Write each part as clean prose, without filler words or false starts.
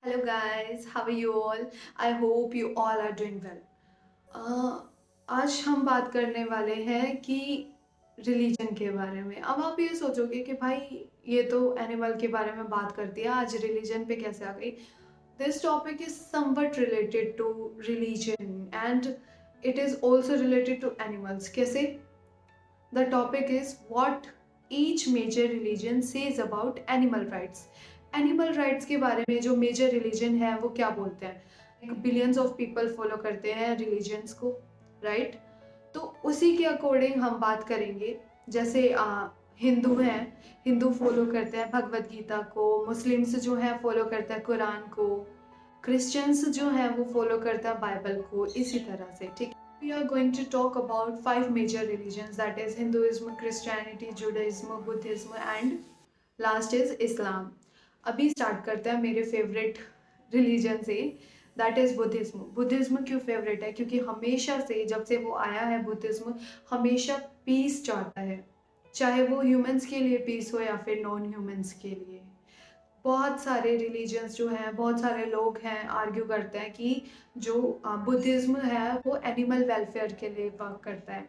Hello guys, how are you all? I hope you all are doing well. आज हम बात करने वाले हैं कि रिलीजन के बारे में। अब आप ये सोचोगे कि भाई ये तो एनिमल के बारे में बात करती है, आज रिलीजन पे कैसे आ गई? This topic is somewhat related to religion and it is also related to animals. कैसे? The topic is what each major religion says about animal rights. Animal rights के बारे में जो मेजर रिलीजन है वो क्या बोलते हैं। बिलियंस ऑफ पीपल फॉलो करते हैं रिलीजन्स को, राइट? तो उसी के अकॉर्डिंग हम बात करेंगे। जैसे हिंदू हैं, हिंदू फॉलो करते हैं भगवत गीता को, मुस्लिम्स जो हैं फॉलो करते हैं कुरान को, क्रिश्चियंस जो हैं वो फॉलो करते हैं बाइबल को, इसी तरह से। ठीक, we are going to talk about 5 major religions, that is Hinduism, Christianity, Judaism, Buddhism and last is Islam. अभी स्टार्ट करते हैं मेरे फेवरेट रिलीजन से, दैट इज़ बुद्धिज्म। बुद्धिज्म क्यों फेवरेट है? क्योंकि हमेशा से जब से वो आया है बुद्धिज्म हमेशा पीस चाहता है, चाहे वो ह्यूमंस के लिए पीस हो या फिर नॉन ह्यूमंस के लिए। बहुत सारे रिलीजन्स जो हैं, बहुत सारे लोग हैं आर्ग्यू करते हैं कि जो बुद्धिज्म है वो एनिमल वेलफेयर के लिए वर्क करता है।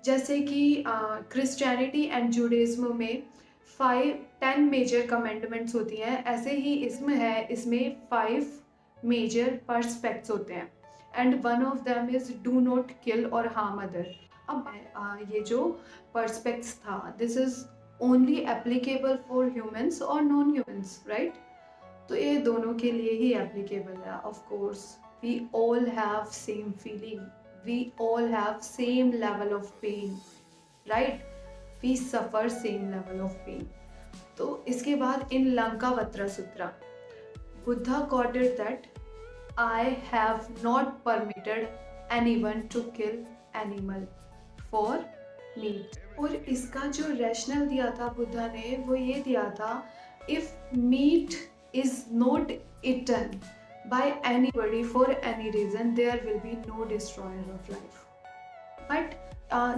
जैसे कि क्रिश्चियनिटी एंड जूडाइज्म में 10 मेजर कमेंडमेंट्स होती हैं, ऐसे ही इसमें है, इसमें 5 मेजर पर्सपेक्ट्स होते हैं and one of them is do not kill और हार्म अदर। अब ये जो पर्सपेक्ट्स था, this is only applicable for humans और नॉन ह्यूमंस, राइट? तो ये दोनों के लिए ही एप्लीकेबल है। Of course we all have same feeling, we all have same level of pain, right? We suffer same level of pain. तो इसके बाद इन लंकावत्र सूत्रा Buddha quoted that I have not permitted anyone to kill animal for meat। और इसका जो rational दिया था बुद्धा ने वो ये दिया था, if meat is not eaten by anybody for any reason there will be no destroyer of life। But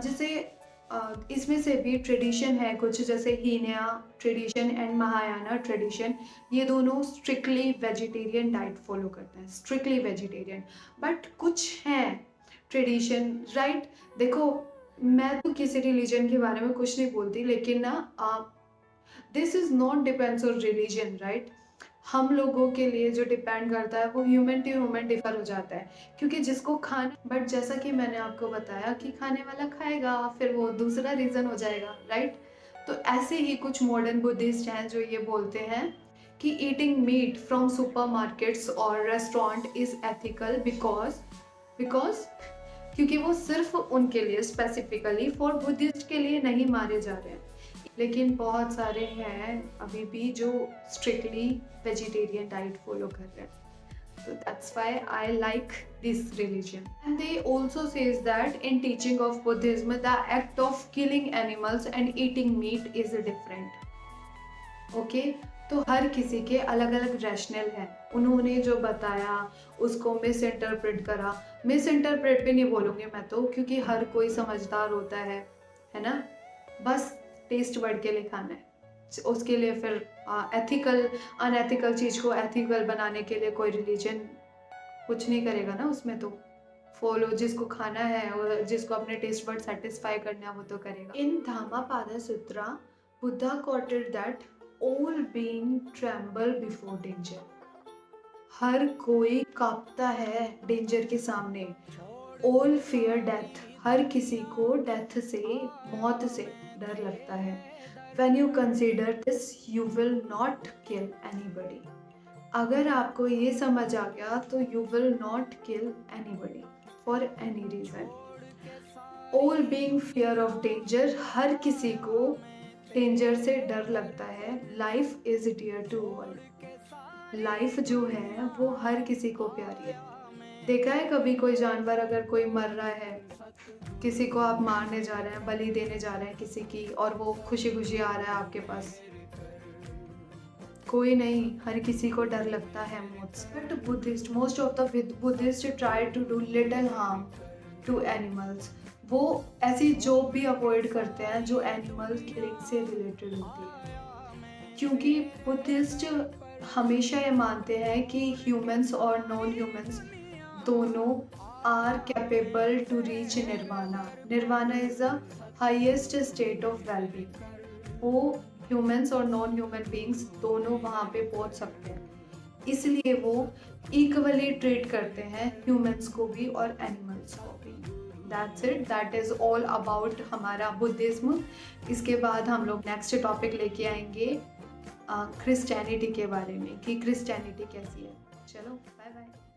जैसे इसमें से भी ट्रेडिशन है कुछ, जैसे हीनया ट्रेडिशन एंड महायाना ट्रेडिशन, ये दोनों स्ट्रिक्टली वेजिटेरियन डाइट फॉलो करते हैं, स्ट्रिक्टली वेजिटेरियन। बट कुछ हैं ट्रेडिशन, राइट? देखो, मैं तो किसी रिलीजन के बारे में कुछ नहीं बोलती, लेकिन ना this is not depends on religion, right? हम लोगों के लिए जो डिपेंड करता है वो ह्यूमन टू ह्यूमन डिफर हो जाता है, क्योंकि जिसको खाना, बट जैसा कि मैंने आपको बताया कि खाने वाला खाएगा फिर वो दूसरा रीज़न हो जाएगा, राइट? तो ऐसे ही कुछ मॉडर्न बुद्धिस्ट हैं जो ये बोलते हैं कि ईटिंग मीट फ्रॉम सुपरमार्केट्स और रेस्टोरेंट इज़ एथिकल बिकॉज क्योंकि वो सिर्फ उनके लिए, स्पेसिफिकली फॉर बुद्धिस्ट के लिए नहीं मारे जा रहे हैं। लेकिन बहुत सारे हैं अभी भी जो स्ट्रिक्टली वेजिटेरियन डाइट फॉलो कर रहे हैं। So that's why I like this religion. And they also says that in teaching of Buddhism, the act of killing animals and eating meat is different. Okay? तो हर किसी के अलग अलग rational है, उन्होंने जो बताया उसको मिस इंटरप्रेट करा। मिस इंटरप्रेट भी नहीं बोलूँगी मैं तो, क्योंकि हर कोई समझदार होता है ना? बस टेस्ट वर्ड के लिए खाना है, उसके लिए फिर एथिकल अनएथिकल चीज़ को एथिकल बनाने के लिए कोई रिलीजन कुछ नहीं करेगा ना, उसमें तो फॉलो जिसको खाना है और जिसको अपने टेस्ट वर्ड सेटिस्फाई करना है वो तो करेगा। इन धम्माpada सूत्रा Buddha quoted that all being tremble before danger। हर कोई कांपता है डेंजर के सामने। ऑल फियर डेथ, हर किसी को डेथ से, मौत से डर लगता है। When you consider this, you will not kill anybody। अगर आपको ये समझ आ गया तो you will not kill anybody for any reason। All being fear of danger, हर किसी को डेंजर से डर लगता है। Life is dear to all। Life जो है वो हर किसी को प्यारी है। देखा है कभी कोई जानवर, अगर कोई मर रहा है, किसी को आप मारने जा रहे हैं, बलि देने जा रहे हैं किसी की, और वो खुशी खुशी आ रहा है आपके पास? कोई नहीं, हर किसी को डर लगता है मौत से। But Buddhist, most of the Buddhist try to do little harm to animals. वो ऐसी जॉब भी अवॉइड करते हैं जो एनिमल किलिंग से रिलेटेड होती है, क्योंकि बुद्धिस्ट हमेशा ये मानते हैं कि ह्यूमंस और नॉन ह्यूमंस दोनों are capable to reach nirvana. Nirvana is the highest state of wellbeing. वो ह्यूमंस और नॉन ह्यूमन बींग्स दोनों वहाँ पे पहुँच सकते हैं, इसलिए वो इक्वली ट्रीट करते हैं ह्यूमंस को भी और एनिमल्स को भी। That's it, that is all about हमारा बुद्धिज्म। इसके बाद हम लोग नेक्स्ट टॉपिक लेके आएंगे क्रिश्चियनिटी के बारे में कि क्रिश्चियनिटी कैसी है। चलो बाय बाय।